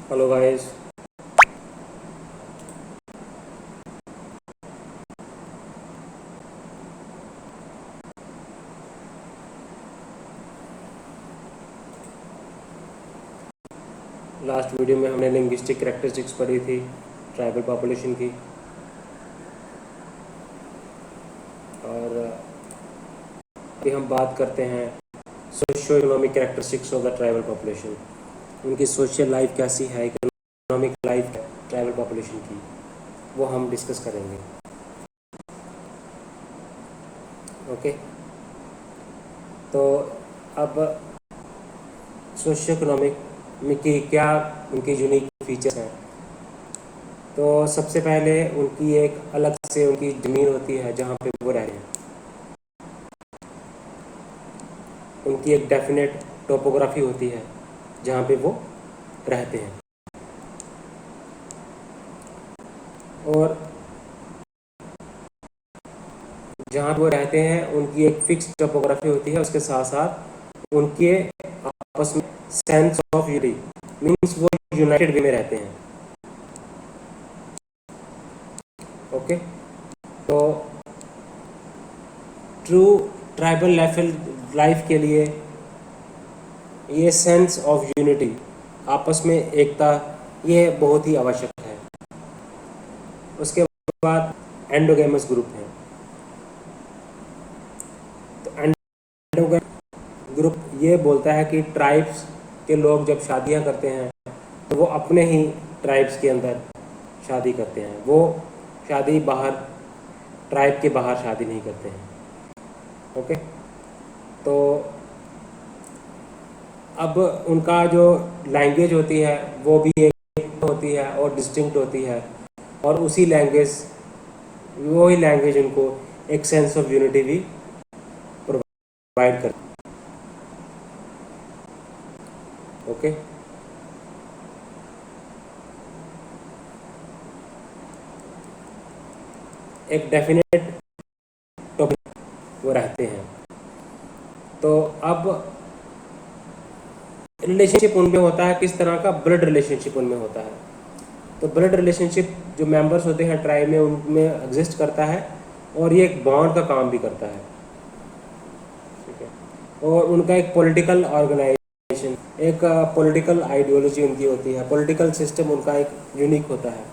Hello guys. Last video में हमने linguistic characteristics पढ़ी थी ट्राइबल पॉपुलेशन की, और अभी हम बात करते हैं socio economic characteristics of the tribal population. उनकी सोशल लाइफ कैसी है, इकोनॉमिक लाइफ है ट्राइबल पॉपुलेशन की, वो हम डिस्कस करेंगे। ओके, तो अब सोशियो इकोनॉमिक में की क्या उनकी यूनिक फीचर्स हैं। तो सबसे पहले उनकी एक अलग से उनकी ज़मीन होती है जहाँ पे वो रह रहे हैं। उनकी एक डेफिनेट टोपोग्राफी होती है जहाँ पे वो रहते हैं, और जहाँ वो रहते हैं उनकी एक फिक्स टोपोग्राफी होती है। उसके साथ साथ उनके आपस में सेंस ऑफ यूनिटी, मीन्स वो यूनाइटेड वे में रहते हैं। ओके, तो ट्रू ट्राइबल लाइफ के लिए ये सेंस ऑफ यूनिटी, आपस में एकता, ये बहुत ही आवश्यक है। उसके बाद एंडोगेमस ग्रुप है। तो एंडोगेमस ग्रुप ये बोलता है कि ट्राइब्स के लोग जब शादियां करते हैं तो वो अपने ही ट्राइब्स के अंदर शादी करते हैं। वो शादी बाहर, ट्राइब के बाहर शादी नहीं करते हैं। ओके, तो अब उनका जो लैंग्वेज होती है वो भी एक होती है और डिस्टिंक्ट होती है, और उसी लैंग्वेज, वही लैंग्वेज उनको एक सेंस ऑफ यूनिटी भी प्रोवाइड करती है। ओके, एक डेफिनेट टॉपिक वो रहते हैं। तो अब रिलेशनशिप उनमें होता है किस तरह का, ब्लड रिलेशनशिप उनमें होता है। तो ब्लड रिलेशनशिप जो मेंबर्स होते हैं ट्राइब में उनमें एग्जिस्ट करता है, और ये एक बॉन्ड का काम भी करता है। ठीक है, और उनका एक पॉलिटिकल ऑर्गेनाइजेशन, एक पॉलिटिकल आइडियोलॉजी उनकी होती है, पॉलिटिकल सिस्टम उनका एक यूनिक होता है।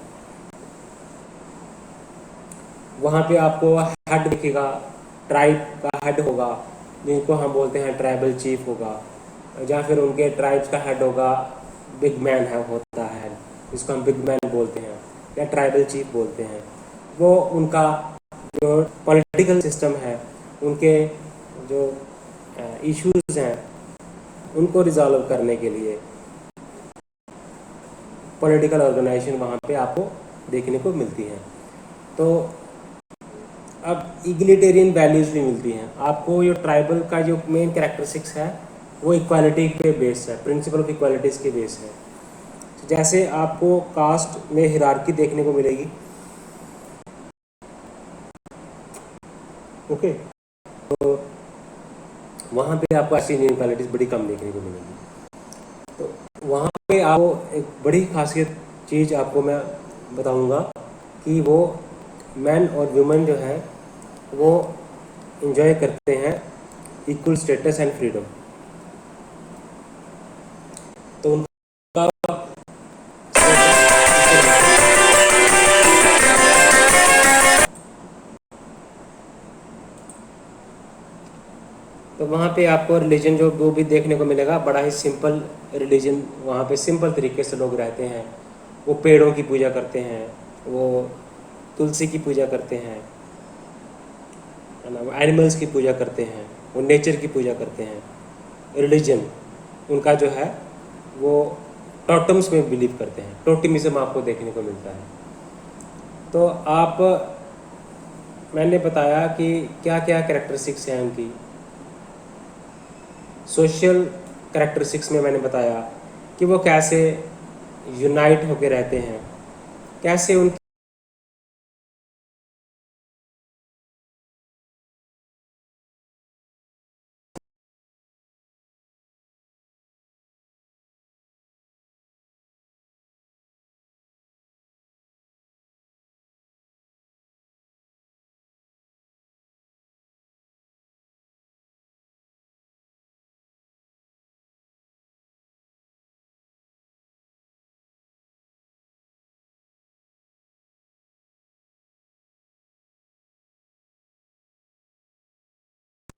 वहाँ पे आपको हेड दिखेगा, ट्राइब का हेड होगा जिनको हम बोलते हैं ट्राइबल चीफ होगा, या फिर उनके ट्राइब्स का हेड होगा, बिग मैन है होता है जिसको हम बिग मैन बोलते हैं या ट्राइबल चीफ बोलते हैं। वो उनका जो पॉलिटिकल सिस्टम है, उनके जो इश्यूज हैं उनको रिजॉल्व करने के लिए पॉलिटिकल ऑर्गेनाइजेशन वहाँ पे आपको देखने को मिलती है। तो अब इग्लिटेरियन वैल्यूज़ भी मिलती हैं आपको। ये ट्राइबल का जो मेन कैरेक्टरिस्टिक्स है वो इक्वालिटी पे बेस है, प्रिंसिपल ऑफ इक्वालिटीज़ के बेस है। तो जैसे आपको कास्ट में हिरार्की देखने को मिलेगी। ओके, तो वहाँ पे आपको ऐसी इनक्वालिटीज़ बड़ी कम देखने को मिलेगी। तो वहाँ पे आपको एक बड़ी खासियत चीज़ आपको मैं बताऊँगा कि वो मैन और वुमेन जो है वो इंजॉय करते हैं इक्वल स्टेटस एंड फ्रीडम। तो उनका तो वहाँ पे आपको रिलीजन जो वो भी देखने को मिलेगा, बड़ा ही सिंपल रिलीजन। वहाँ पे सिंपल तरीके से लोग रहते हैं। वो पेड़ों की पूजा करते हैं, वो तुलसी की पूजा करते हैं, है ना, वो एनिमल्स की पूजा करते हैं, वो नेचर की पूजा करते हैं। रिलीजन उनका जो है वो टोटम्स में बिलीव करते हैं, टोटमिज्म आपको देखने को मिलता है। तो आप, मैंने बताया कि क्या क्या कैरेक्टरिस्टिक्स हैं उनकी। सोशल कैरेक्टरिस्टिक्स में मैंने बताया कि वो कैसे यूनाइट होकर रहते हैं, कैसे उन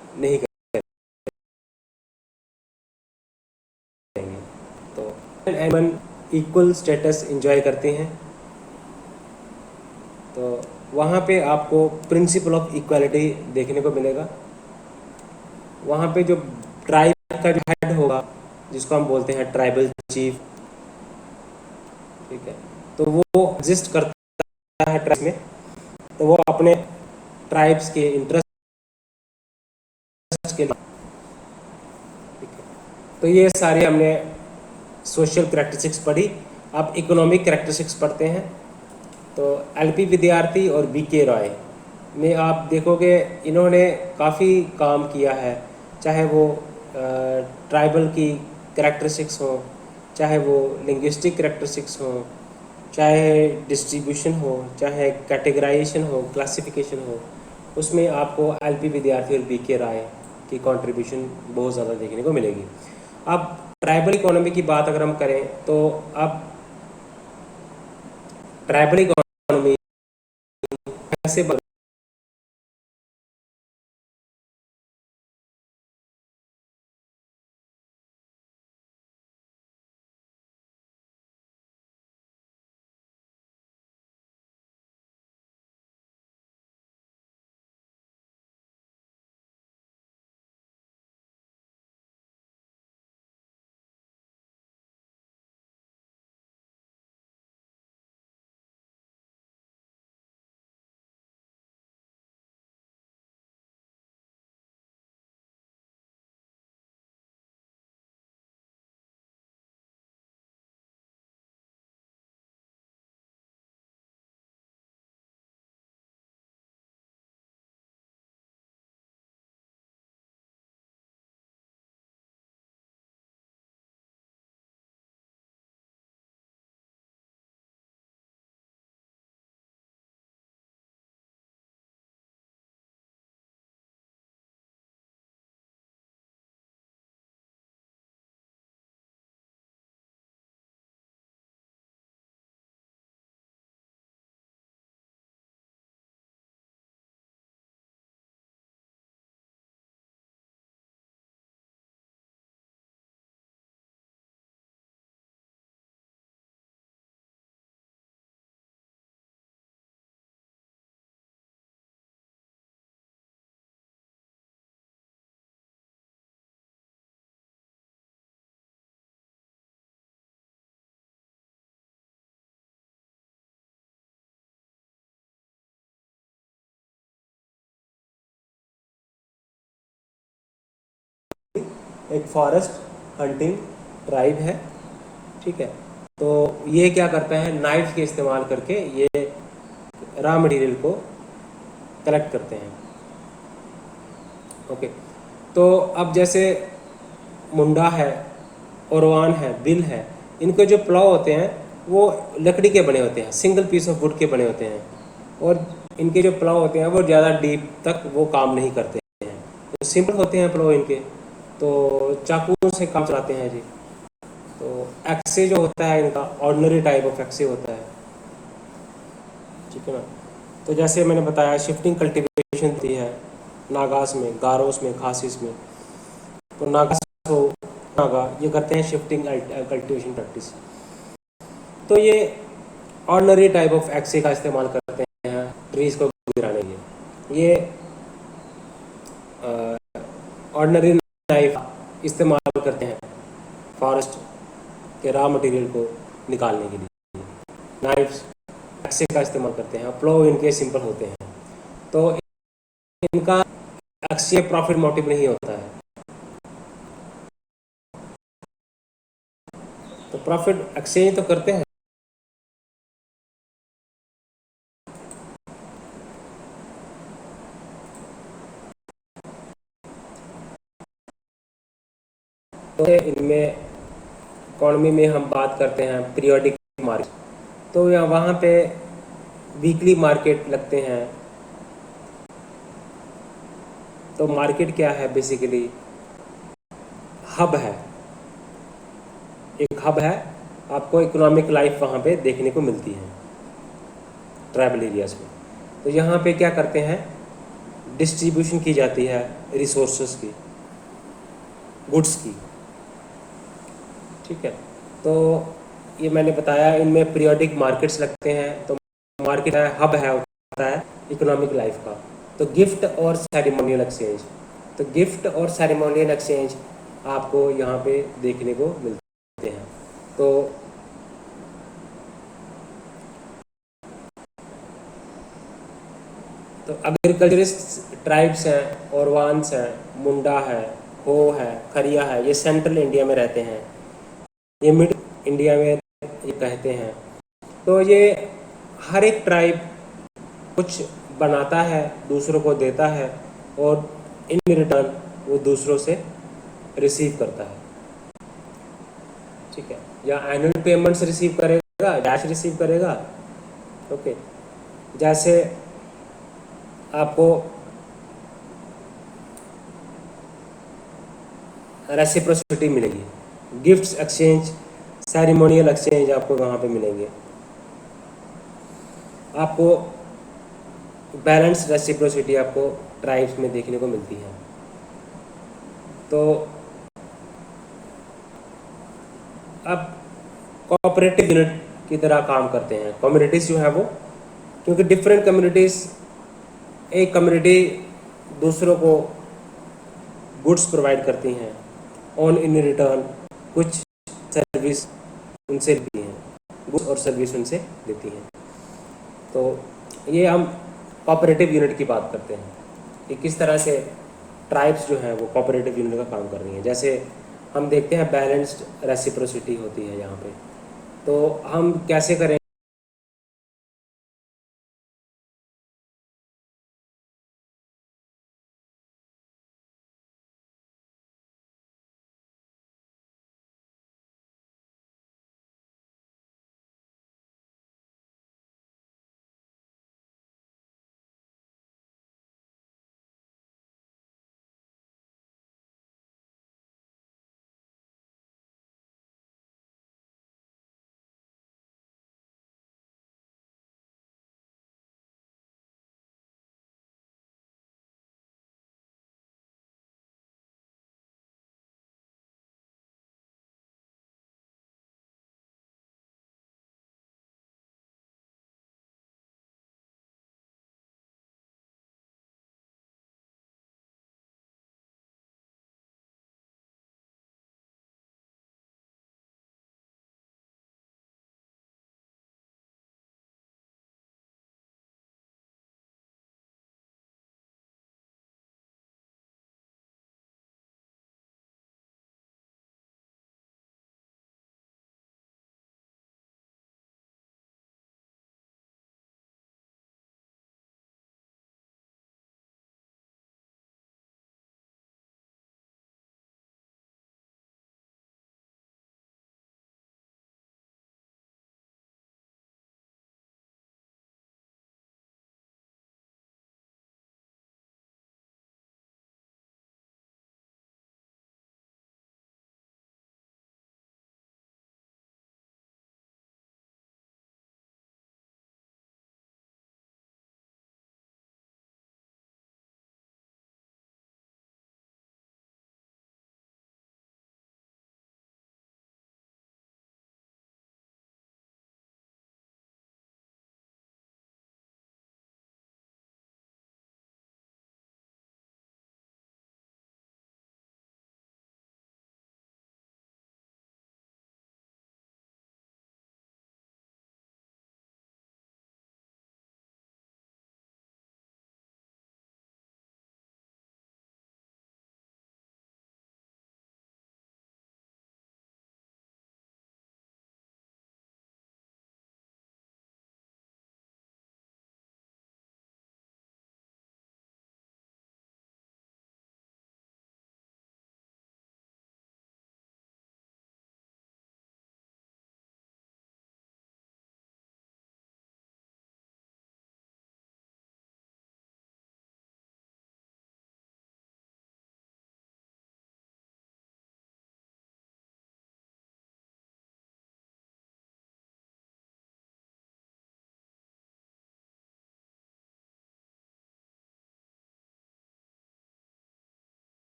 नहीं करेंगे। तो एमन इक्वल स्टेटस एंजॉय करते हैं। तो वहाँ पे आपको प्रिंसिपल ऑफ इक्वालिटी देखने को मिलेगा। वहाँ पे जो ट्राइब का जो हेड होगा, जिसको हम बोलते हैं ट्राइबल चीफ, ठीक है, तो वो एग्जिस्ट करता है ट्राइब में। तो वो अपने ट्राइब्स के इंटरेस्ट के लिए, ठीक है। तो ये सारे हमने सोशल करैक्टरिस्टिक्स पढ़ी। अब इकोनॉमिक करैक्टरिस्टिक्स पढ़ते हैं। तो एलपी विद्यार्थी और बीके रॉय में आप देखोगे इन्होंने काफ़ी काम किया है, चाहे वो ट्राइबल की करैक्टरिस्टिक्स हो, चाहे वो लिंग्विस्टिक करैक्टरिस्टिक्स हो, चाहे डिस्ट्रीब्यूशन हो, चाहे कैटेगराइजेशन हो, क्लासिफिकेशन हो, उसमें आपको एलपी विद्यार्थी और बीके राय की कंट्रीब्यूशन बहुत ज़्यादा देखने को मिलेगी। अब ट्राइबल इकोनॉमी की बात अगर हम करें तो अब ट्राइबल इकोनॉमी कैसे एक फॉरेस्ट हंटिंग ट्राइब है, ठीक है। तो ये क्या करता है, नाइफ के इस्तेमाल करके ये रॉ मटेरियल को कलेक्ट करते हैं। ओके, तो अब जैसे मुंडा है, ओरवान है, बिल है, इनके जो प्लाव होते हैं वो लकड़ी के बने होते हैं, सिंगल पीस ऑफ वुड के बने होते हैं। और इनके जो प्लाव होते हैं वो ज़्यादा डीप तक वो काम नहीं करते हैं, तो सिंपल होते हैं प्लाव इनके। तो चाकू से काम चलाते हैं जी। तो एक्से जो होता है इनका ऑर्डिनरी टाइप ऑफ एक्से होता है, ठीक है ना। तो जैसे मैंने बताया शिफ्टिंग कल्टीवेशन होती है नागास में, गारोस में, खासिस में। तो नागास हो, नागा ये करते हैं शिफ्टिंग कल्टीवेशन प्रैक्टिस। तो ये ऑर्डिनरी टाइप ऑफ एक्से का इस्तेमाल करते हैं ट्रीज को गिराने के लिए। ये ऑर्डिनरी नाइफ इस्तेमाल करते हैं फॉरेस्ट के रॉ मटेरियल को निकालने के लिए। नाइफ्स एक्से का इस्तेमाल करते हैं, प्लो इनके सिंपल होते हैं। तो इनका एक्सीय प्रॉफिट मोटिव नहीं होता है। तो प्रॉफिट एक्सचेंज तो करते हैं, तो इनमें इकॉनमी में हम बात करते हैं पीरियोडिक मार्केट। तो यहाँ वहाँ पे वीकली मार्केट लगते हैं। तो मार्केट क्या है, बेसिकली हब है, एक हब है। आपको इकोनॉमिक लाइफ वहाँ पे देखने को मिलती है ट्राइबल एरियाज में। तो यहाँ पे क्या करते हैं, डिस्ट्रीब्यूशन की जाती है रिसोर्सेज की, गुड्स की। ठीक है, तो ये मैंने बताया, इनमें पीरियोडिक मार्केट्स लगते हैं। तो मार्केट है, हब है, होता है इकोनॉमिक लाइफ का। तो गिफ्ट और सेरेमोनियल एक्सचेंज, तो गिफ्ट और सेरेमोनियल एक्सचेंज आपको यहाँ पे देखने को मिलते हैं। तो तो एग्रीकल्चरिस्ट ट्राइब्स हैं, औरवान्स हैं, मुंडा है, हो है, खरिया है, ये सेंट्रल इंडिया में रहते हैं, ये मिड इंडिया में ये कहते हैं। तो ये हर एक ट्राइब कुछ बनाता है, दूसरों को देता है, और इन रिटर्न वो दूसरों से रिसीव करता है। ठीक है, या एनुअल पेमेंट्स रिसीव करेगा, डैश रिसीव करेगा। ओके, जैसे आपको रेसिप्रोसिटी मिलेगी, गिफ्ट्स एक्सचेंज, सेरिमोनियल एक्सचेंज आपको वहाँ पे मिलेंगे। आपको बैलेंस रेसिप्रोसिटी आपको ट्राइब्स में देखने को मिलती है। तो अब कोऑपरेटिव यूनिट की तरह काम करते हैं कम्युनिटीज़ जो है वो, क्योंकि डिफरेंट कम्युनिटीज़, एक कम्युनिटी दूसरों को गुड्स प्रोवाइड करती हैं, ऑन इन रिटर्न कुछ सर्विस उनसे लेती हैं, गुड्स और सर्विस उनसे देती हैं। तो ये हम कोऑपरेटिव यूनिट की बात करते हैं कि किस तरह से ट्राइब्स जो हैं वो कोऑपरेटिव यूनिट का काम कर रही हैं। जैसे हम देखते हैं बैलेंस्ड रेसिप्रोसिटी होती है यहाँ पे, तो हम कैसे करें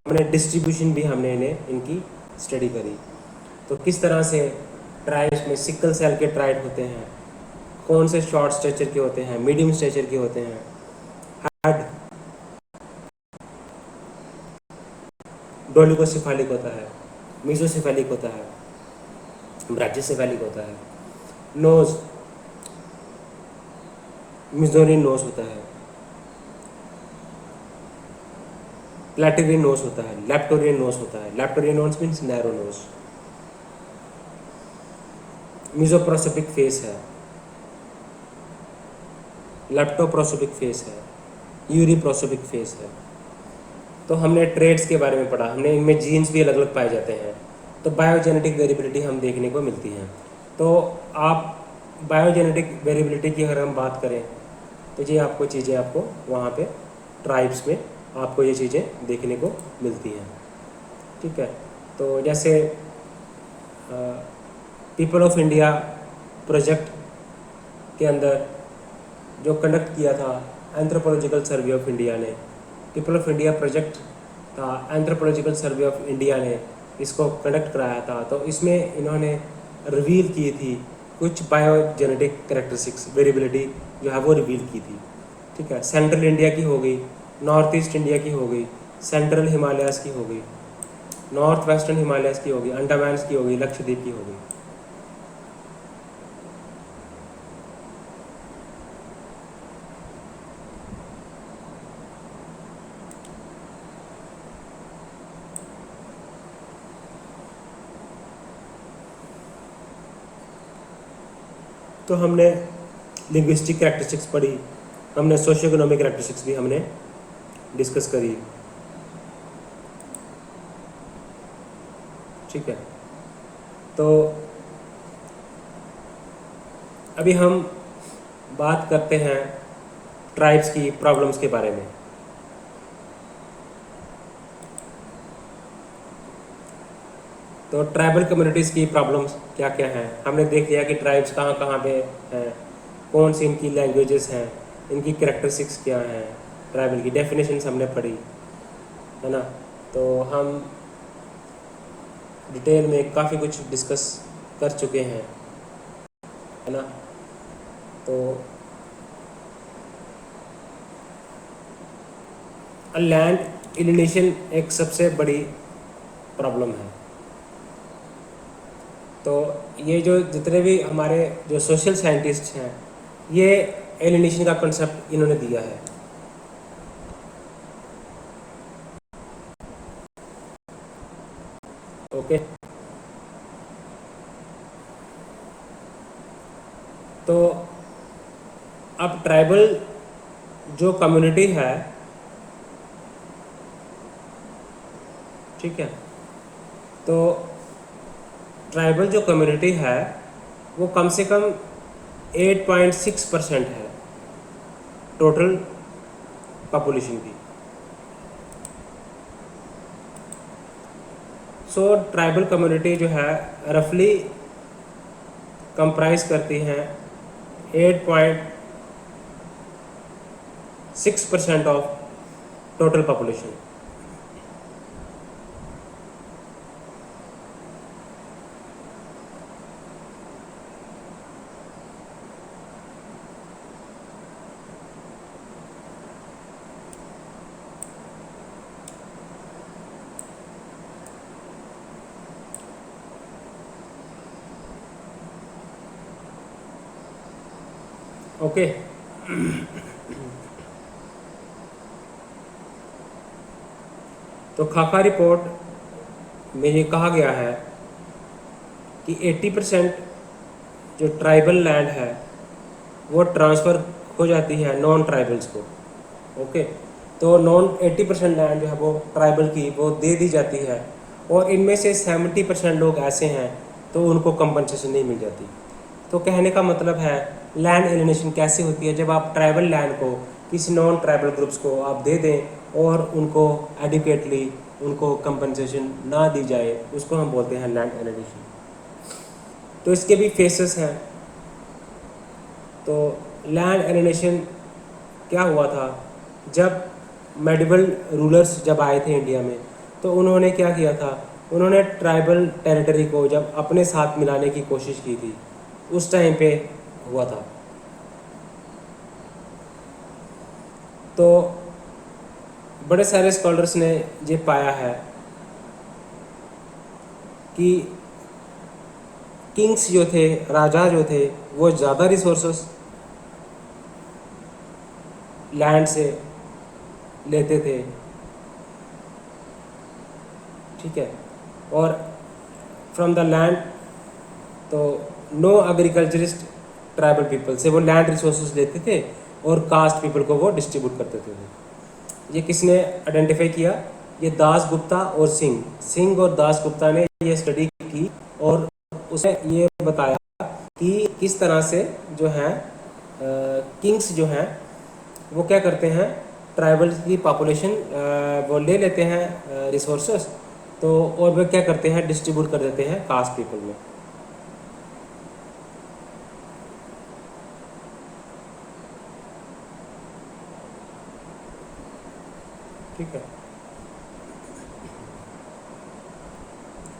हमने डिस्ट्रीब्यूशन भी हमने इनकी स्टडी करी। तो किस तरह से ट्राइब्स में सिकल सेल के ट्राइब होते हैं, कौन से शॉर्ट स्ट्रेचर के होते हैं, मीडियम स्ट्रेचर के होते हैं, हार्ड डोलिगोसेफेलिक होता है, मीजोसेफेलिक होता है, ब्राचियोसेफेलिक होता है, नोज मिजोरियन नोज होता है, प्लेटेरियन नोज होता है, लैप्टोरियन नोज होता है। Leptorrhine nose means narrow nose. Mesoprosopic face है, लेप्टोप्रोसोपिक फेस है, यूरिप्रोसोपिक फेस है। तो हमने ट्रेड्स के बारे में पढ़ा, हमने इनमें जीन्स भी अलग अलग पाए जाते हैं। तो बायोजेनेटिक वेरिएबिलिटी हम देखने को मिलती है। तो आप बायोजेनेटिक वेरिएबिलिटी की अगर हम बात करें तो ये आपको चीज़ें आपको वहाँ पे ट्राइब्स में आपको ये चीज़ें देखने को मिलती हैं। ठीक है, तो जैसे पीपल ऑफ इंडिया प्रोजेक्ट के अंदर जो कंडक्ट किया था एंथ्रोपोलॉजिकल सर्वे ऑफ इंडिया ने, पीपल ऑफ इंडिया प्रोजेक्ट था, एंथ्रोपोलॉजिकल सर्वे ऑफ इंडिया ने इसको कंडक्ट कराया था। तो इसमें इन्होंने रिवील की थी कुछ बायोजेनेटिक कैरेक्टरिस्टिक्स, वेरिएबिलिटी जो है वो रिवील की थी। ठीक है, सेंट्रल इंडिया की हो गई, नॉर्थ ईस्ट इंडिया की हो गई, सेंट्रल हिमालयाज़ की हो गई, नॉर्थ वेस्टर्न हिमालयाज़ की हो गई, अंडमान्स की हो गई, लक्षद्वीप की हो गई। तो हमने लिंग्विस्टिक कैरेक्टरिस्टिक्स पढ़ी, हमने सोशियो इकोनॉमिक कैरेक्टरिस्टिक्स भी हमने डिस्कस करी। ठीक है, तो अभी हम बात करते हैं ट्राइब्स की प्रॉब्लम्स के बारे में। तो ट्राइबल कम्युनिटीज़ की प्रॉब्लम्स क्या क्या हैं, हमने देख लिया कि ट्राइब्स कहाँ कहाँ पे हैं, कौन सी इनकी लैंग्वेजेस हैं, इनकी कैरेक्टरिस्टिक्स क्या हैं, ट्राइबल की डेफिनेशंस हमने पढ़ी, है ना। तो हम डिटेल में काफ़ी कुछ डिस्कस कर चुके हैं, है ना। तो लैंड एलिनेशन एक सबसे बड़ी प्रॉब्लम है। तो ये जो जितने भी हमारे जो सोशल साइंटिस्ट हैं, ये एलिनेशन का कंसेप्ट इन्होंने दिया है। ओके, तो अब ट्राइबल जो कम्युनिटी है, ठीक है, तो ट्राइबल जो कम्युनिटी है वो कम से कम 8.6% है टोटल पॉपुलेशन की। सो ट्राइबल कम्युनिटी जो है रफली कंप्राइज करती हैं 8.6% ऑफ टोटल पॉपुलेशन। ओके, तो खाका रिपोर्ट में ये कहा गया है कि 80% जो ट्राइबल लैंड है वो ट्रांसफ़र हो जाती है नॉन ट्राइबल्स को। ओके, तो 80% लैंड जो है वो ट्राइबल की वो दे दी जाती है, और इनमें से 70% लोग ऐसे हैं तो उनको कंपनसेशन नहीं मिल जाती। तो कहने का मतलब है लैंड एलिनेशन कैसे होती है, जब आप ट्राइबल लैंड को किसी नॉन ट्राइबल ग्रुप्स को आप दे दें और उनको एडिक्वेटली उनको कंपनसेशन ना दी जाए, उसको हम बोलते हैं लैंड एलिनेशन। तो इसके भी फेसेस हैं। तो लैंड एलिनेशन क्या हुआ था, जब मेडिवल रूलर्स जब आए थे इंडिया में, तो उन्होंने क्या किया था, उन्होंने ट्राइबल टेरिटरी को जब अपने साथ मिलाने की कोशिश की थी, उस टाइम पे हुआ था। तो बड़े सारे स्कॉलर्स ने ये पाया है कि किंग्स जो थे, राजा जो थे, वो ज़्यादा रिसोर्सेस लैंड से लेते थे, ठीक है, और फ्रॉम द लैंड, तो नो एग्रीकल्चरिस्ट ट्राइबल पीपल से वो लैंड रिसोर्सेज लेते थे और कास्ट पीपल को वो डिस्ट्रीब्यूट करते थे। ये किसने आइडेंटिफाई किया? ये दास गुप्ता और सिंह और दास गुप्ता ने ये स्टडी की और उसने ये बताया कि किस तरह से जो है किंग्स जो हैं वो क्या करते हैं, ट्राइबल की पॉपुलेशन वो ले लेते हैं रिसोर्सेस, तो और वो क्या करते हैं, डिस्ट्रीब्यूट कर देते हैं कास्ट पीपल में। ठीक है,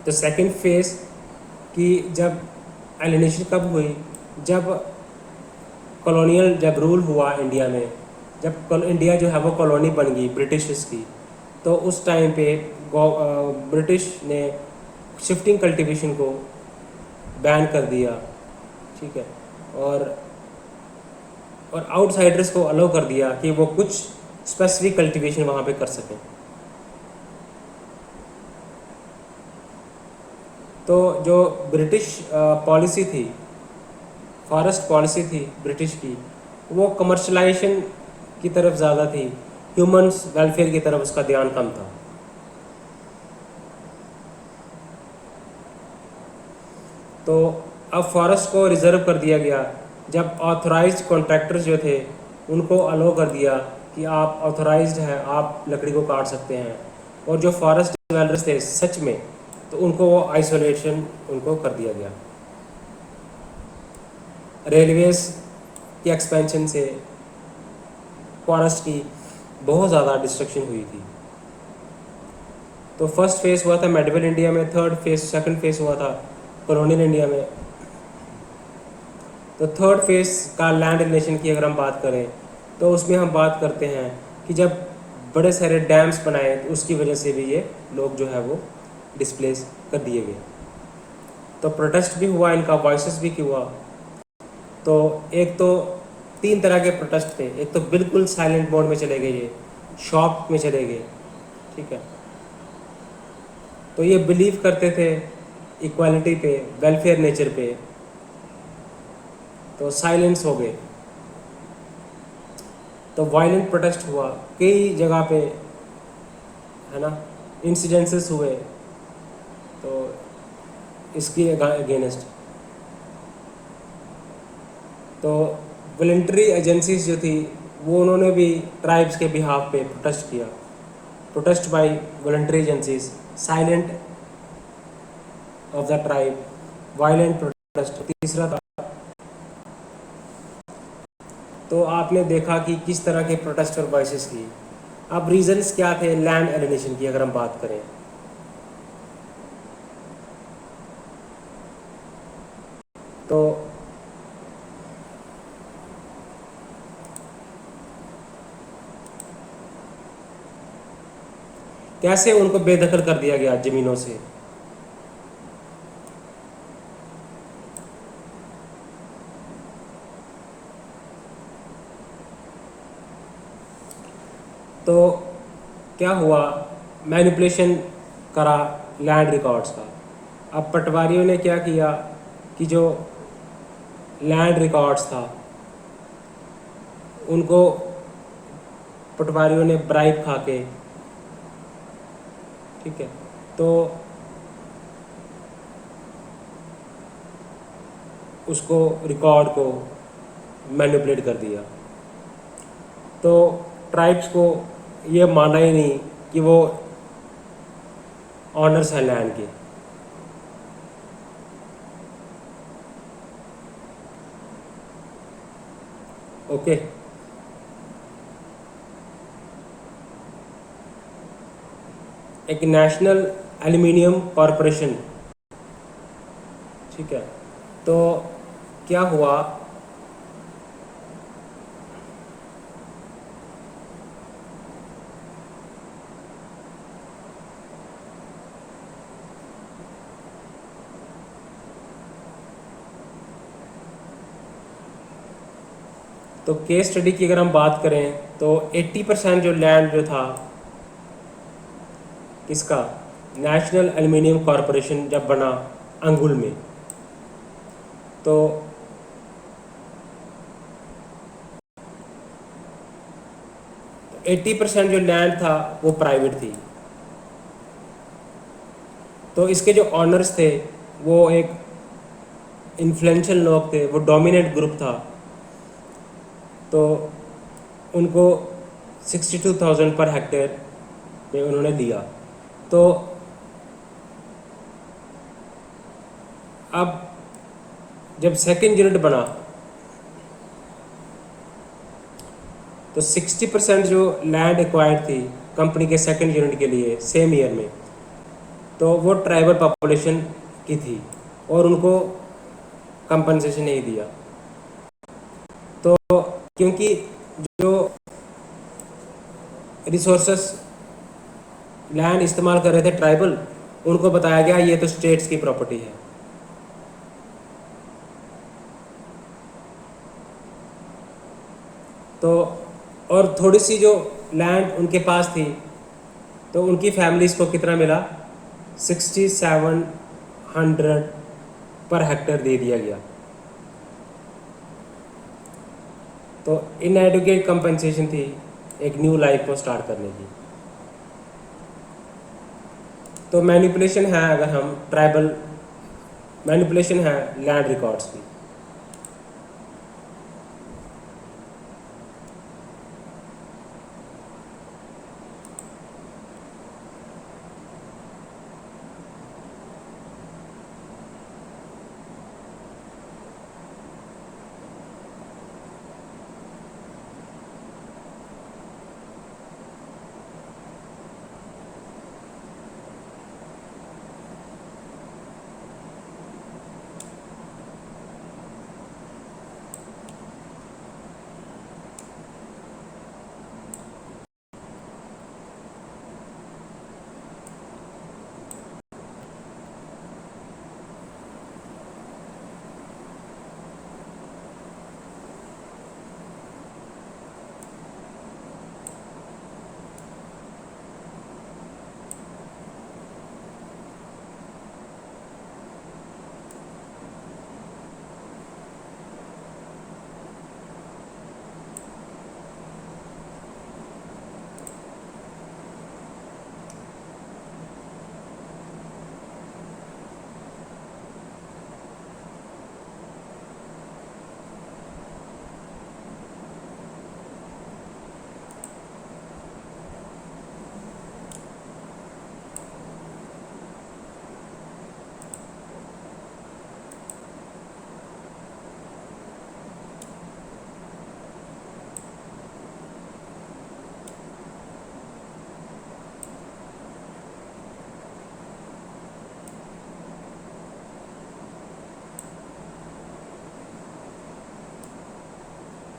तो सेकंड फेज कि जब एलिनेशन कब हुई, जब कॉलोनियल जब रूल हुआ इंडिया में, जब इंडिया जो है वो कॉलोनी बन गई ब्रिटिश की, तो उस टाइम पे ब्रिटिश ने शिफ्टिंग कल्टीवेशन को बैन कर दिया, ठीक है, और आउटसाइडर्स को अलाउ कर दिया कि वो कुछ स्पेसिफिक कल्टीवेशन वहाँ पे कर सकें। तो जो ब्रिटिश पॉलिसी थी, फॉरेस्ट पॉलिसी थी ब्रिटिश की, वो कमर्शलाइजेशन की तरफ ज़्यादा थी, ह्यूमंस वेलफेयर की तरफ उसका ध्यान कम था। तो अब फॉरेस्ट को रिजर्व कर दिया गया, जब ऑथराइज्ड कॉन्ट्रैक्टर्स जो थे उनको अलाउ कर दिया कि आप ऑथराइज्ड है, आप लकड़ी को काट सकते हैं, और जो फॉरेस्ट डिवेलपर्स थे सच में, तो उनको वो आइसोलेशन उनको कर दिया गया। रेलवेज की एक्सपेंशन से फॉरेस्ट की बहुत ज़्यादा डिस्ट्रक्शन हुई थी। तो फर्स्ट फेज़ हुआ था मेडिवल इंडिया में, सेकंड फेज़ हुआ था कॉलोनियल इंडिया में। तो थर्ड फेज़ का लैंड रिलेशन की अगर हम बात करें, तो उसमें हम बात करते हैं कि जब बड़े सारे डैम्स बनाए तो उसकी वजह से भी ये लोग जो है वो डिस्प्लेस कर दिए गए। तो प्रोटेस्ट भी हुआ, इनका वॉइसेस भी हुआ। तो एक तो तीन तरह के प्रोटेस्ट थे, एक तो बिल्कुल साइलेंट मोड में चले गए, ये शॉक में चले गए, ठीक है। तो ये बिलीव करते थे इक्वालिटी पे, वेलफेयर नेचर पे, तो साइलेंस हो गए। तो वायलेंट प्रोटेस्ट हुआ कई जगह पे, है ना, इंसिडेंसेस हुए तो इसके अगेंस्ट। तो वॉलंटरी एजेंसीज जो थी वो उन्होंने भी ट्राइब्स के बिहाफ पे प्रोटेस्ट किया, protest by voluntary agencies, silent of the tribe, violent protest तीसरा था। तो आपने देखा कि किस तरह के प्रोटेस्ट और वॉइसेस की। अब रीजंस क्या थे लैंड एलिनेशन की अगर हम बात करें, तो कैसे उनको बेदखल कर दिया गया ज़मीनों से। तो क्या हुआ, मैनिपुलेशन करा लैंड रिकॉर्ड्स का। अब पटवारियों ने क्या किया कि जो लैंड रिकॉर्ड्स था उनको पटवारियों ने ब्राइब खा के, ठीक है, तो उसको रिकॉर्ड को मैनिपुलेट कर दिया। तो ट्राइब्स को ये माना ही नहीं कि वो ऑनर्स हैं लैंड के। ओके, एक नेशनल एल्युमिनियम कॉरपोरेशन, ठीक है। तो क्या हुआ, तो केस स्टडी की अगर हम बात करें तो 80% जो लैंड जो था किसका, नेशनल एल्युमिनियम कॉरपोरेशन जब बना अंगुल में, तो 80% जो लैंड था वो प्राइवेट थी। तो इसके जो ऑनर्स थे वो एक इन्फ्लुएंशियल लोग थे, वो डोमिनेंट ग्रुप था। तो उनको 62,000 पर हेक्टेयर में उन्होंने दिया। तो अब जब सेकंड यूनिट बना तो 60% जो लैंड एक्वायर्ड थी कंपनी के सेकंड यूनिट के लिए सेम ईयर में, तो वो ट्राइबल पॉपुलेशन की थी और उनको कंपनसेशन नहीं दिया। तो क्योंकि जो रिसोर्सेस लैंड इस्तेमाल कर रहे थे ट्राइबल, उनको बताया गया ये तो स्टेट्स की प्रॉपर्टी है। तो और थोड़ी सी जो लैंड उनके पास थी तो उनकी फैमिलीज को कितना मिला, 6700 पर हेक्टेयर दे दिया गया। तो इनएडुकेट कंपनसेशन थी एक न्यू लाइफ को स्टार्ट करने की। तो मैनिपुलेशन है, अगर हम ट्राइबल मैनिपुलेशन है लैंड रिकॉर्ड्स की।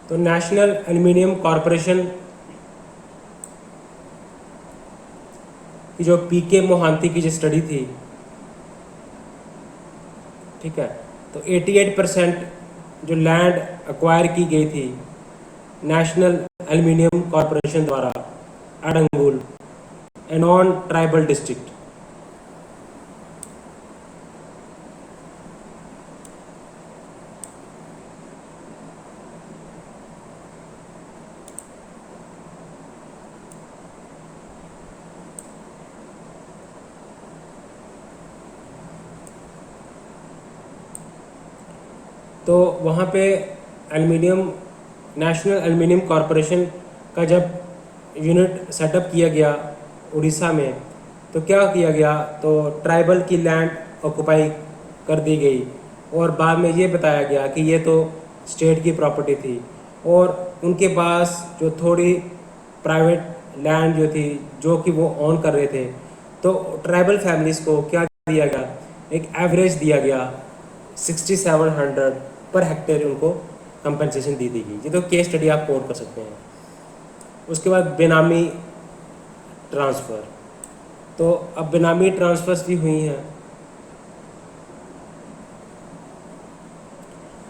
तो नेशनल एल्युमिनियम कॉरपोरेशन की जो पीके मोहांती की जो स्टडी थी, ठीक है, तो 88% जो लैंड एक्वायर की गई थी नेशनल एल्युमिनियम कॉरपोरेशन द्वारा अडंगुल ए नॉन ट्राइबल डिस्ट्रिक्ट। तो वहाँ पे एल्युमिनियम नेशनल एल्युमिनियम कॉरपोरेशन का जब यूनिट सेटअप किया गया उड़ीसा में, तो क्या किया गया, तो ट्राइबल की लैंड ऑक्युपाई कर दी गई और बाद में ये बताया गया कि ये तो स्टेट की प्रॉपर्टी थी। और उनके पास जो थोड़ी प्राइवेट लैंड जो थी जो कि वो ऑन कर रहे थे, तो ट्राइबल फैमिलीज़ को क्या दिया गया, एक एवरेज दिया गया 6700 पर हेक्टेयर उनको कंपनसेशन दी गई। ये तो केस स्टडी आप कोट कर सकते हैं। उसके बाद बेनामी ट्रांसफ़र, तो अब बेनामी ट्रांसफ़र्स भी हुई हैं,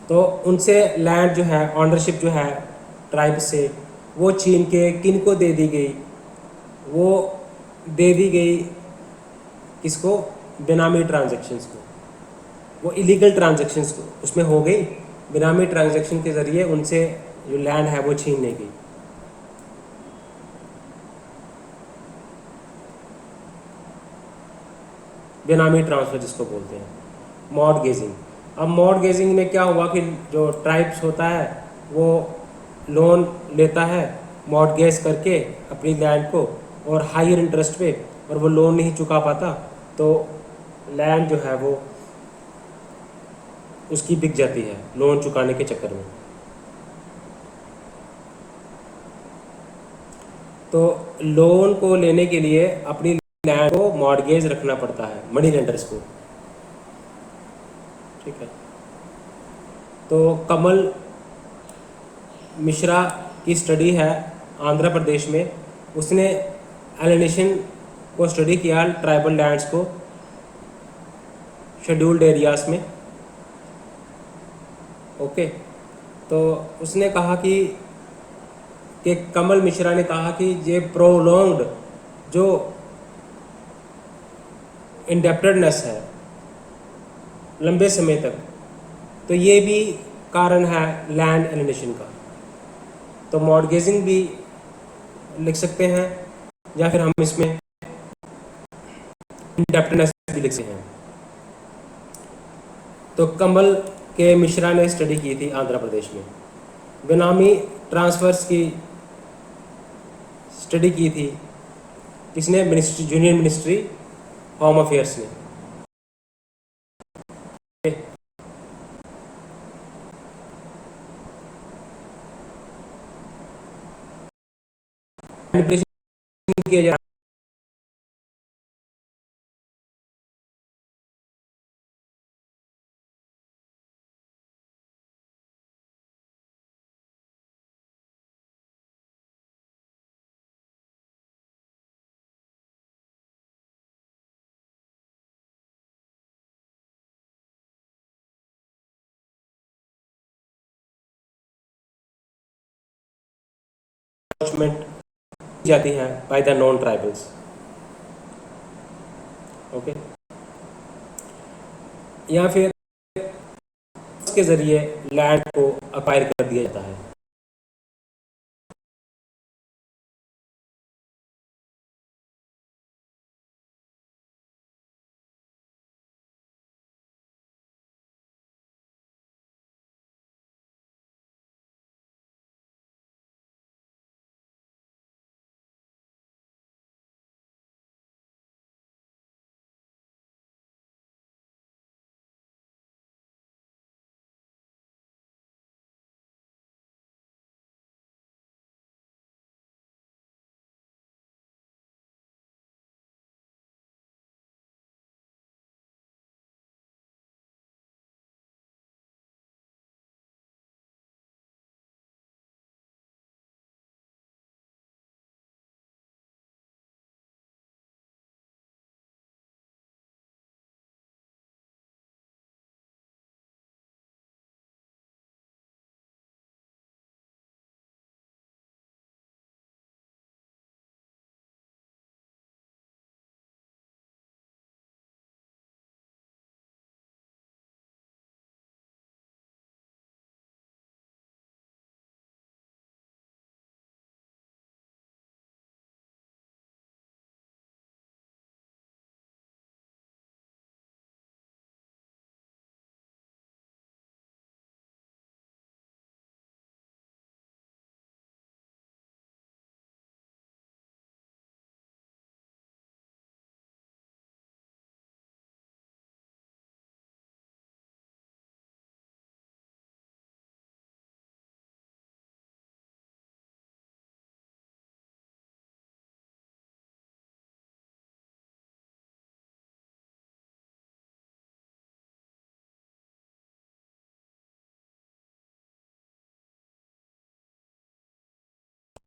तो उनसे लैंड जो है, ऑनरशिप जो है ट्राइब से, वो छीन के किन को दे दी गई, वो दे दी गई किसको, बेनामी ट्रांजैक्शंस को। वो इलीगल ट्रांजैक्शंस उसमें हो गई, बेनामी ट्रांजैक्शन के ज़रिए उनसे जो लैंड है वो छीन ली गई। बेनामी ट्रांसफ़र जिसको बोलते हैं, मॉर्टगेजिंग। अब मॉर्टगेजिंग में क्या हुआ कि जो ट्राइब्स होता है वो लोन लेता है मॉर्टगेज करके अपनी लैंड को, और हायर इंटरेस्ट पे, और वो लोन नहीं चुका पाता तो लैंड जो है वो उसकी बिक जाती है लोन चुकाने के चक्कर में। तो लोन को लेने के लिए अपनी लैंड को मॉर्टगेज रखना पड़ता है मनी लेंडर्स को, ठीक है। तो कमल मिश्रा की स्टडी है आंध्र प्रदेश में, उसने एलिनेशन को स्टडी किया ट्राइबल लैंड्स को शेड्यूल्ड एरियाज में। ओके, तो उसने कहा कि कमल मिश्रा ने कहा कि ये प्रोलॉन्ग्ड जो इंडेप्टेडनेस है लंबे समय तक, तो ये भी कारण है लैंड एलिनेशन का। तो मॉर्गेजिंग भी लिख सकते हैं, या फिर हम इसमें इंडेप्टेडनेस भी लिख सकते हैं। तो कमल के मिश्रा ने स्टडी की थी आंध्र प्रदेश में, बेनामी ट्रांसफर्स की स्टडी की थी किसने, ministry, union ministry home affairs ने। किया जा जाती है by the non tribals. Okay, या फिर उसके जरिए लैंड को अक्वायर कर दिया जाता है।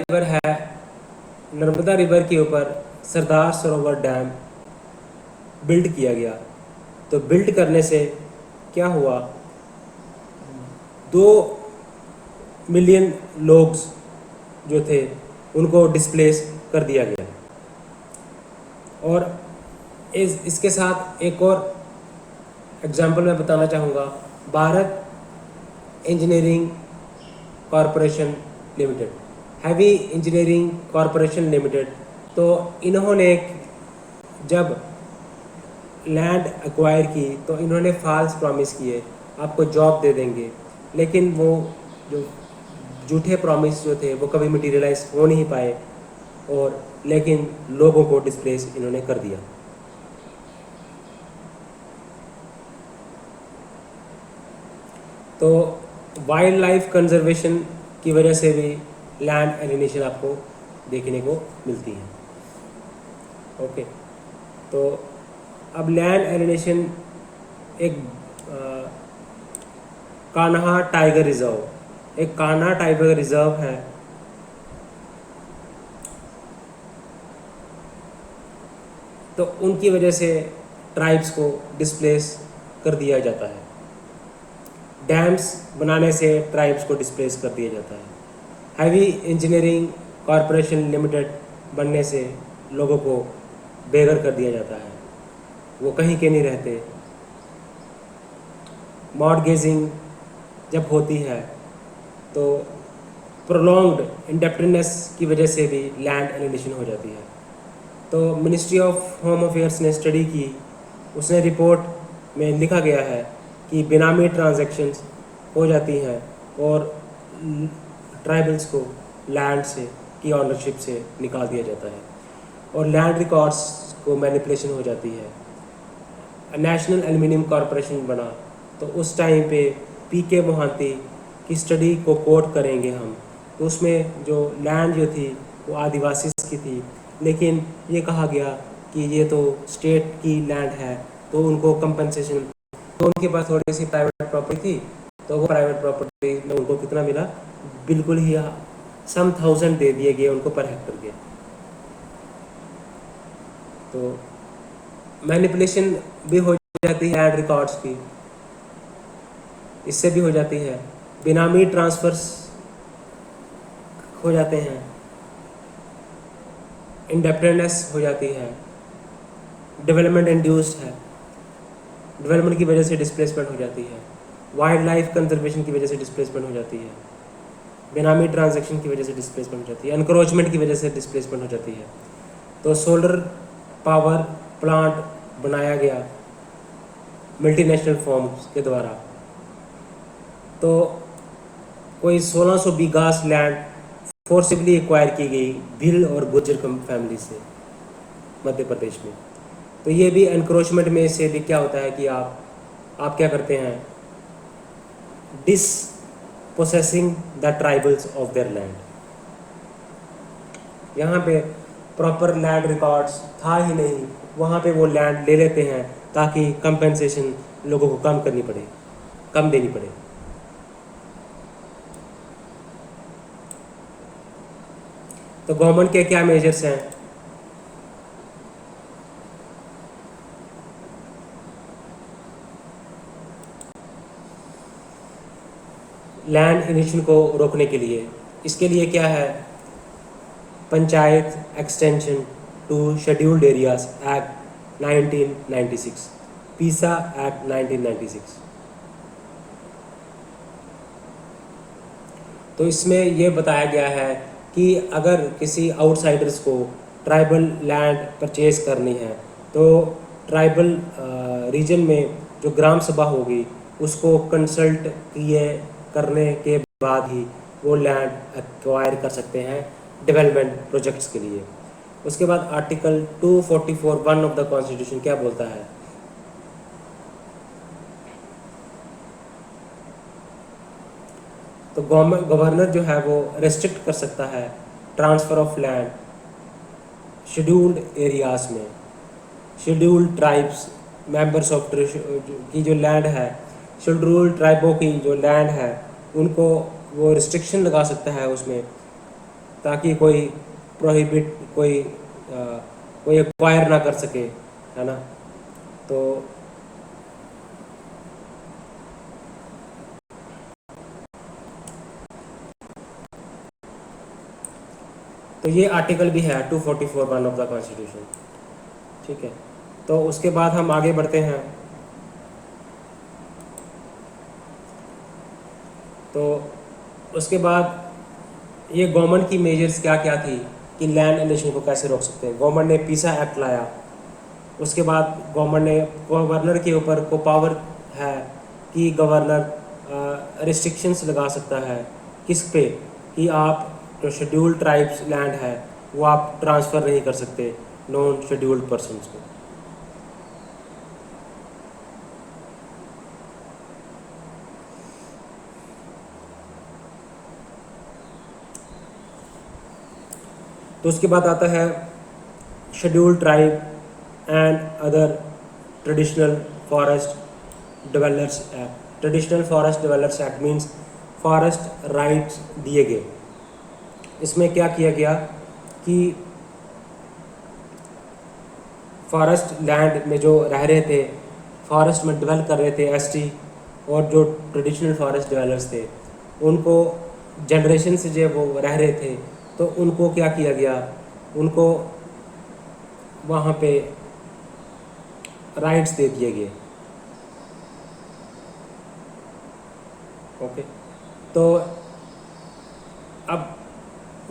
रिवर है, नर्मदा रिवर के ऊपर सरदार सरोवर डैम बिल्ड किया गया। तो बिल्ड करने से क्या हुआ, 2 मिलियन लोग जो थे उनको डिस्प्लेस कर दिया गया। और इसके साथ एक और एग्जाम्पल मैं बताना चाहूँगा, Bharat engineering corporation limited, heavy engineering corporation limited. तो इन्होंने जब लैंड एक्वायर की तो इन्होंने फॉल्स प्रॉमिस किए, आपको जॉब दे देंगे, लेकिन वो जो झूठे प्रॉमिस जो थे वो कभी मटेरियलाइज हो नहीं पाए, और लेकिन लोगों को डिस्प्लेस इन्होंने कर दिया। तो वाइल्ड लाइफ कंजर्वेशन की वजह से भी लैंड एलिनेशन आपको देखने को मिलती है। ओके, तो अब लैंड एलिनेशन एक कान्हा टाइगर रिजर्व, एक कान्हा टाइगर रिजर्व है। तो उनकी वजह से ट्राइब्स को डिस्प्लेस कर दिया जाता है, डैम्स बनाने से ट्राइब्स को डिस्प्लेस कर दिया जाता है, हैवी इंजीनियरिंग कॉरपोरेशन लिमिटेड बनने से लोगों को बेघर कर दिया जाता है, वो कहीं के नहीं रहते। मॉर्गेजिंग जब होती है तो प्रोलॉन्ग्ड इंडेप्टनेस की वजह से भी लैंड एलिनेशन हो जाती है। तो मिनिस्ट्री ऑफ होम अफेयर्स ने स्टडी की, उसने रिपोर्ट में लिखा गया है कि बेनामी ट्रांजैक्शंस हो जाती हैं और ट्राइबल्स को लैंड से की ऑनरशिप से निकाल दिया जाता है, और लैंड रिकॉर्ड्स को मैनिपुलेशन हो जाती है। नेशनल एल्युमिनियम कॉरपोरेशन बना, तो उस टाइम पे पीके मोहांती की स्टडी को कोट करेंगे हम, तो उसमें जो लैंड जो थी वो आदिवासी की थी, लेकिन ये कहा गया कि ये तो स्टेट की लैंड है, तो उनको कंपनसेशन, तो उनके पास थोड़ी सी प्राइवेट प्रॉपर्टी थी, तो वो प्राइवेट प्रॉपर्टी में उनको कितना मिला, बिल्कुल ही सम 1000 दे दिए गए उनको पर हेक्टर के। तो मैनिपुलेशन भी हो जाती है लैंड रिकॉर्ड्स की, इससे भी हो जाती है। बेनामी ट्रांसफर्स हो जाते हैं, इंडेप्टनेस हो जाती है, डेवलपमेंट इंड्यूस्ड है, डेवलपमेंट की वजह से डिस्प्लेसमेंट हो जाती है, वाइल्ड लाइफ कंजर्वेशन की वजह से डिस्प्लेसमेंट हो जाती है, बेनामी ट्रांजैक्शन की वजह से डिस्प्लेसमेंट हो जाती है, एनक्रोचमेंट की वजह से डिस्प्लेसमेंट हो जाती है। तो सोलर पावर प्लांट बनाया गया मल्टीनेशनल फर्म्स के द्वारा, तो कोई 1600 बीघास लैंड फोर्सिबली एक्वायर की गई भिल और गुर्जर फैमिली से मध्य प्रदेश में। तो ये भी एनक्रोचमेंट में से भी क्या होता है कि आप क्या करते हैं, dispossessing the tribals of their land. यहाँ पे प्रॉपर लैंड रिकॉर्ड्स था ही नहीं, वहाँ पे वो लैंड ले लेते हैं ताकि कंपेंसेशन लोगों को कम करनी पड़े, कम देनी पड़े। तो गवर्नमेंट के क्या मेजर्स हैं, लैंड एलिनेशन को रोकने के लिए? इसके लिए क्या है, panchayat extension to scheduled areas act 1996, PESA act 1996। तो इसमें यह बताया गया है कि अगर किसी आउटसाइडर्स को ट्राइबल लैंड परचेज करनी है तो ट्राइबल रीजन में जो ग्राम सभा होगी उसको कंसल्ट किए करने के बाद ही वो लैंड एक्वायर कर सकते हैं डेवलपमेंट प्रोजेक्ट्स के लिए। उसके बाद आर्टिकल 244(1) ऑफ द कॉन्स्टिट्यूशन क्या बोलता है, तो गवर्नर जो है वो रेस्ट्रिक्ट कर सकता है transfer of land scheduled areas में, शेड्यूल्ड ट्राइब्स मेंबर्स ऑफ की जो लैंड है, शेड्यूल्ड ट्राइबों की जो लैंड है उनको वो रिस्ट्रिक्शन लगा सकता है उसमें ताकि कोई प्रोहिबिट कोई एक्वायर ना कर सके, है ना। तो ये आर्टिकल भी है 244(1) ऑफ द कॉन्स्टिट्यूशन, ठीक है। तो उसके बाद हम आगे बढ़ते हैं। तो उसके बाद ये गवर्नमेंट की मेजर्स क्या क्या थी कि लैंड एलिगेशन को कैसे रोक सकते हैं। गवर्नमेंट ने पीसा एक्ट लाया। उसके बाद गवर्नमेंट ने गवर्नर के ऊपर को पावर है कि गवर्नर रिस्ट्रिक्शंस लगा सकता है किस पे, कि आप जो शेड्यूल्ड ट्राइब्स लैंड है वो आप ट्रांसफ़र नहीं कर सकते नॉन शेड्यूल्ड पर्सनस को। तो उसके बाद आता है scheduled tribe and other traditional forest developers act. Traditional forest developers act means forest rights दिए गए। इसमें क्या किया गया कि फॉरेस्ट लैंड में जो रह रहे थे, फॉरेस्ट में डेवलप कर रहे थे एसटी और जो ट्रेडिशनल फॉरेस्ट डेवलपर्स थे, उनको जनरेशन से जो वो रह रहे थे, तो उनको क्या किया गया, उनको वहाँ पे राइट्स दे दिए गए। ओके, तो अब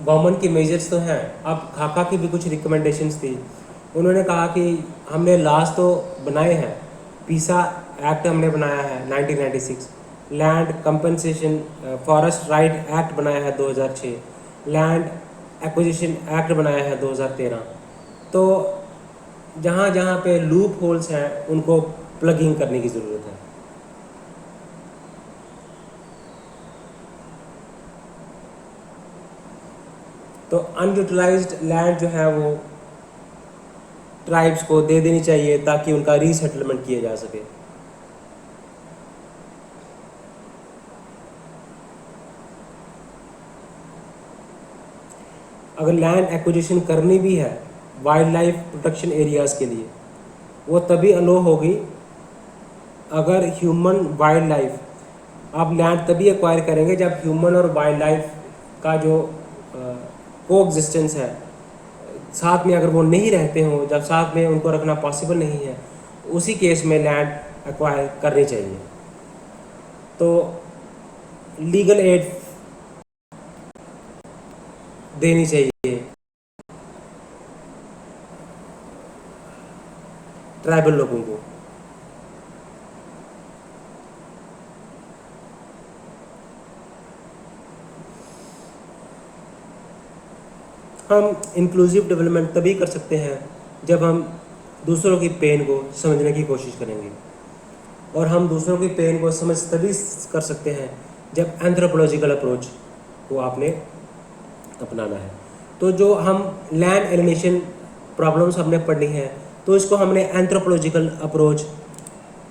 गवर्नमेंट की मेजर्स तो हैं, अब खाका की भी कुछ रिकमेंडेशंस थी। उन्होंने कहा कि हमने लॉज तो बनाए हैं, पीसा एक्ट हमने बनाया है 1996, land compensation forest right act बनाया है 2006, लैंड एक्विजिशन एक्ट बनाया है 2013। तो जहाँ जहाँ पे लूप होल्स हैं उनको प्लगिंग करने की ज़रूरत है। तो अनयूटिलाइज्ड लैंड जो है वो ट्राइब्स को दे देनी चाहिए ताकि उनका रीसेटलमेंट किया जा सके। अगर लैंड एक्विजिशन करनी भी है वाइल्ड लाइफ प्रोटेक्शन एरियाज़ के लिए, वो तभी अलो होगी अगर ह्यूमन वाइल्ड लाइफ, आप लैंड तभी एक्वायर करेंगे जब ह्यूमन और वाइल्ड लाइफ का जो को एग्जिस्टेंस है साथ में, अगर वो नहीं रहते हों, जब साथ में उनको रखना पॉसिबल नहीं है, उसी केस में लैंड एक्वायर करनी चाहिए। तो लीगल एड देनी चाहिए ट्राइबल लोगों को। हम इंक्लूसिव डेवलपमेंट तभी कर सकते हैं जब हम दूसरों की पेन को समझने की कोशिश करेंगे, और हम दूसरों की पेन को समझ तभी कर सकते हैं जब एंथ्रोपोलॉजिकल अप्रोच को आपने अपनाना है। तो जो हम लैंड एलिनेशन प्रॉब्लम्स हमने पढ़नी है, तो इसको हमने एंथ्रोपोलॉजिकल अप्रोच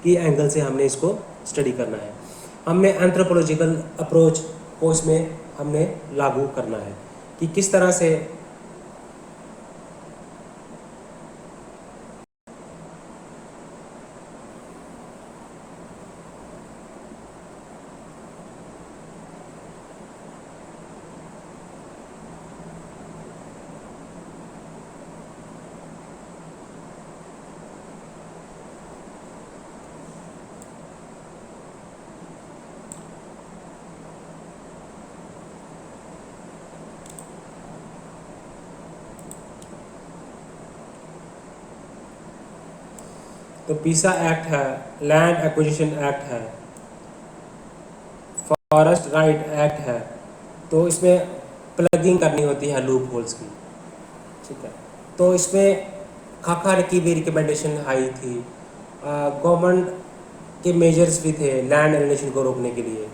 की एंगल से हमने इसको स्टडी करना है। हमने एंथ्रोपोलॉजिकल अप्रोच को इसमें हमने लागू करना है कि किस तरह से तो पीसा एक्ट है, लैंड एक्विजिशन एक्ट है, फॉरेस्ट राइट एक्ट है, तो इसमें प्लगिंग करनी होती है लूप होल्स की, ठीक है। तो इसमें खाखा की भी रिकमेंडेशन आई थी, गवर्नमेंट के मेजर्स भी थे लैंड एलिनेशन को रोकने के लिए।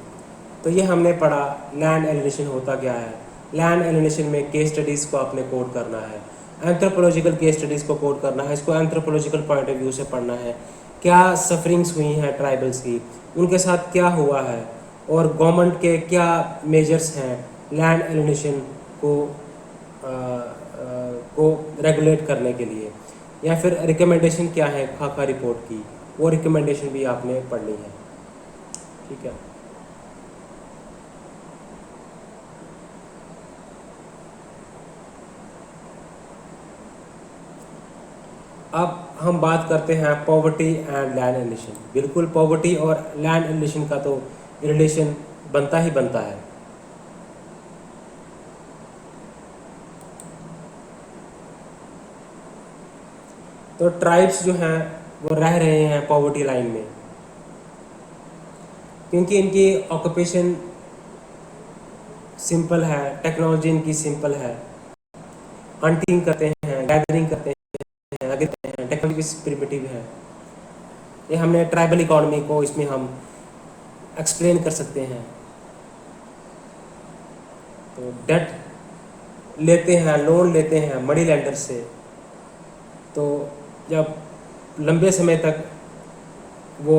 तो ये हमने पढ़ा लैंड एलिनेशन होता क्या है। लैंड एलिनेशन में केस स्टडीज़ को आपने कोड करना है, एंथ्रोपोलॉजिकल केस स्टडीज़ को कोड करना है, इसको एंथ्रोपोलॉजिकल पॉइंट ऑफ व्यू से पढ़ना है, क्या सफरिंग्स हुई हैं ट्राइबल्स की, उनके साथ क्या हुआ है, और गवर्नमेंट के क्या मेजर्स हैं लैंड एलिनेशन को को रेगुलेट करने के लिए, या फिर रिकमेंडेशन क्या है खाका रिपोर्ट की, वो रिकमेंडेशन भी आपने पढ़नी है। ठीक है। अब हम बात करते हैं पॉवर्टी एंड लैंड एलिशन। बिल्कुल, पॉवर्टी और लैंड एलिशन का तो रिलेशन बनता ही बनता है। तो ट्राइब्स जो हैं वो रह रहे हैं पॉवर्टी लाइन में, क्योंकि इनकी ऑक्यूपेशन सिंपल है, टेक्नोलॉजी इनकी सिंपल है, हंटिंग करते हैं, गैदरिंग करते हैं, आगे करते हैं, टेक्नोलॉजी प्रिमिटिव है। ये हमने ट्राइबल इकोनॉमी को इसमें हम एक्सप्लेन कर सकते हैं। तो डेट लेते हैं, लोन लेते हैं मनी लेंडर से, तो जब लंबे समय तक वो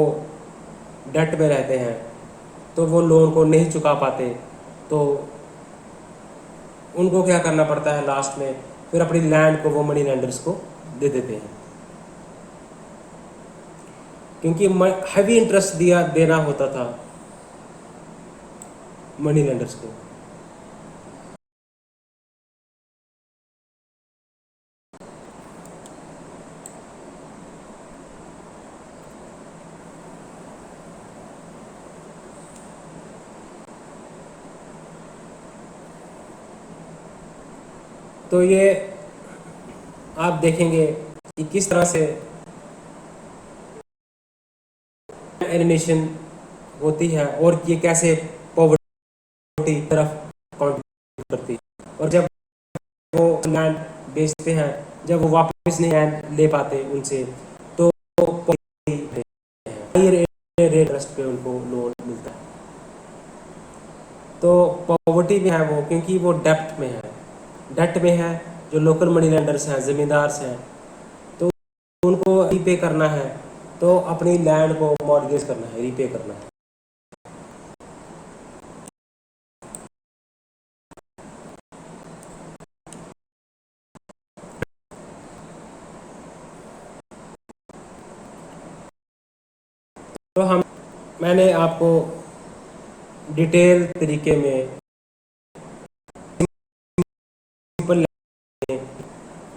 डेट में रहते हैं तो वो लोन को नहीं चुका पाते, तो उनको क्या करना पड़ता है, लास्ट में फिर अपनी लैंड को वो मनी लेंडर्स को दे देते हैं, क्योंकि हैवी इंटरेस्ट देना होता था मनी लेंडर्स को। तो ये आप देखेंगे कि किस तरह से एलिनेशन होती है और ये कैसे पॉवर्टी की तरफ कंट्रीब्यूट करती है। और जब वो लैंड बेचते हैं, जब वो वापस नहीं लैंड ले पाते उनसे, तो रेट इंटरेस्ट पे उनको लोन मिलता है। तो पॉवर्टी में है वो, क्योंकि वो डेप्ट में है, डेट में है। जो लोकल मनी लेंडर्स हैं, ज़मींदार हैं, तो उनको रीपे करना है, तो अपनी लैंड को मॉर्गेज करना है, रीपे करना है। तो मैंने आपको डिटेल तरीके में सिंपल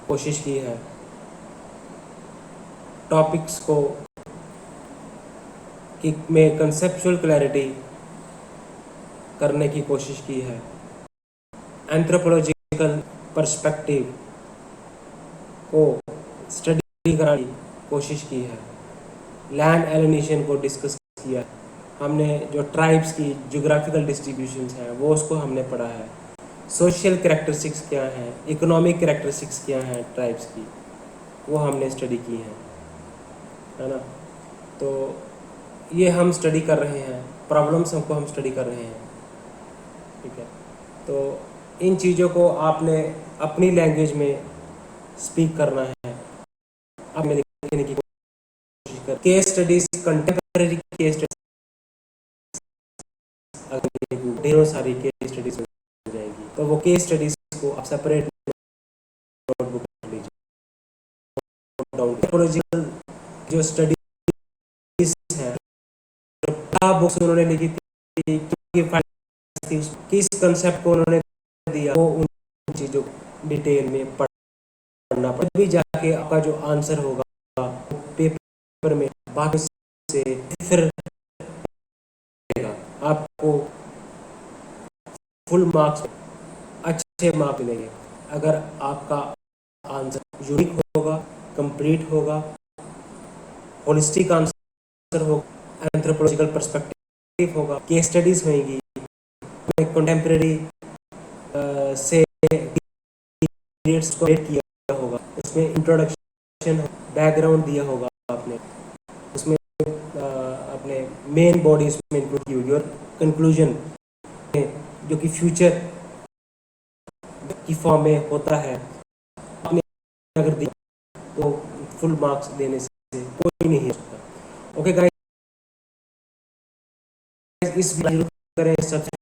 कोशिश की है, टॉपिक्स को कि में कंसेप्चुअल क्लैरिटी करने की कोशिश की है, एंथ्रोपोलॉजिकल पर्सपेक्टिव को स्टडी कराने की कोशिश की है, लैंड एलिनेशन को डिस्कस किया, हमने जो ट्राइब्स की ज्योग्राफिकल डिस्ट्रीब्यूशंस हैं वो उसको हमने पढ़ा है, सोशल कैरेक्टरिस्टिक्स क्या हैं, इकोनॉमिक कैरेक्टरिस्टिक्स क्या हैं ट्राइब्स की, वो हमने स्टडी की है ना। तो ये हम स्टडी कर रहे हैं, प्रॉब्लम्स हमको हम स्टडी कर रहे हैं। ठीक है। तो इन चीज़ों को आपने अपनी लैंग्वेज में स्पीक करना है, आप में लिखने की कोशिश कर। Case studies, contemporary case studies, ढेरों सारी केस स्टडीज हो जाएगी, तो वो केस स्टडीज को आप सेपरेट नोटबुक कर लीजिए। एंथ्रोपोलॉजिकल जो स्टडीज हैं, बुक्स उन्होंने लिखी थी, किस कंसेप्ट को उन्होंने दिया, वो उन चीज़ों को डिटेल में पढ़ना पड़ेगा, तभी जाके आपका जो आंसर होगा पेपर में बाद से फिर आपको फुल मार्क्स, अच्छे मार्क्स मिलेंगे अगर आपका आंसर यूनिक होगा, कंप्लीट होगा, होलिस्टिक आंसर होगा, एंथ्रोपोलॉजिकल पर्सपेक्टिव होगा, केस स्टडीज होंगी, कंटेम्प्रेरी से पीरियड्स को रेट किया होगा, उसमें इंट्रोडक्शन, बैकग्राउंड दिया होगा आपने, उसमें अपने मेन बॉडी उसमें इंक्लूड की होगी, और कंक्लूजन जो कि फ्यूचर की फॉर्म में होता है, आपने अगर दिया तो फुल मार्क्स देने से कोई नहीं हो सकता। ओके गाइस, इस वीडियो करें, सब्सक्राइब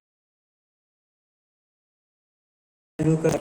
करें।